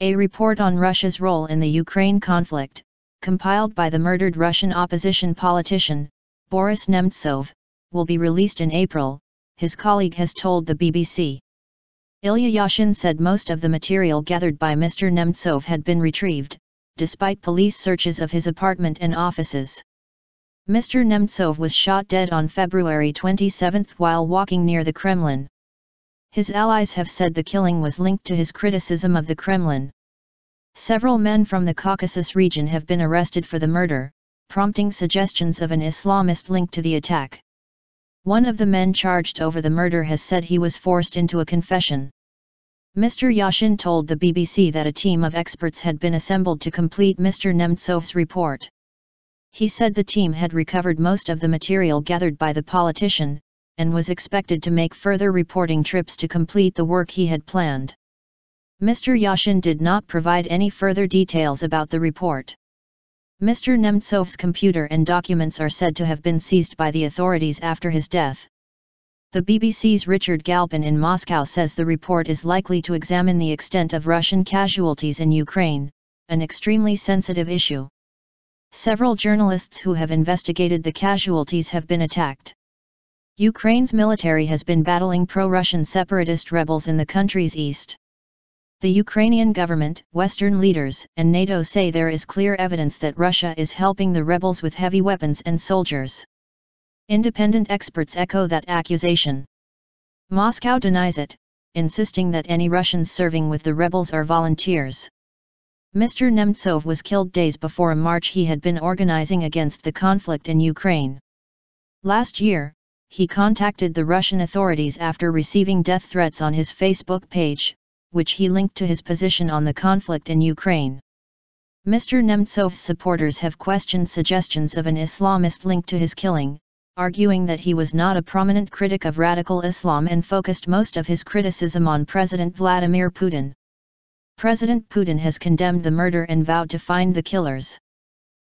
A report on Russia's role in the Ukraine conflict, compiled by the murdered Russian opposition politician, Boris Nemtsov, will be released in April, his colleague has told the BBC. Ilya Yashin said most of the material gathered by Mr Nemtsov had been retrieved, despite police searches of his apartment and offices. Mr Nemtsov was shot dead on February 27 while walking near the Kremlin. His allies have said the killing was linked to his criticism of the Kremlin. Several men from the Caucasus region have been arrested for the murder, prompting suggestions of an Islamist link to the attack. One of the men charged over the murder has said he was forced into a confession. Mr Yashin told the BBC that a team of experts had been assembled to complete Mr Nemtsov's report. He said the team had recovered most of the material gathered by the politician, and was expected to make further reporting trips to complete the work he had planned. Mr Yashin did not provide any further details about the report. Mr Nemtsov's computer and documents are said to have been seized by the authorities after his death. The BBC's Richard Galpin in Moscow says the report is likely to examine the extent of Russian casualties in Ukraine, an extremely sensitive issue. Several journalists who have investigated the casualties have been attacked. Ukraine's military has been battling pro-Russian separatist rebels in the country's east. The Ukrainian government, Western leaders, and NATO say there is clear evidence that Russia is helping the rebels with heavy weapons and soldiers. Independent experts echo that accusation. Moscow denies it, insisting that any Russians serving with the rebels are volunteers. Mr Nemtsov was killed days before a march he had been organizing against the conflict in Ukraine. Last year, he contacted the Russian authorities after receiving death threats on his Facebook page, which he linked to his position on the conflict in Ukraine. Mr Nemtsov's supporters have questioned suggestions of an Islamist link to his killing, arguing that he was not a prominent critic of radical Islam and focused most of his criticism on President Vladimir Putin. President Putin has condemned the murder and vowed to find the killers.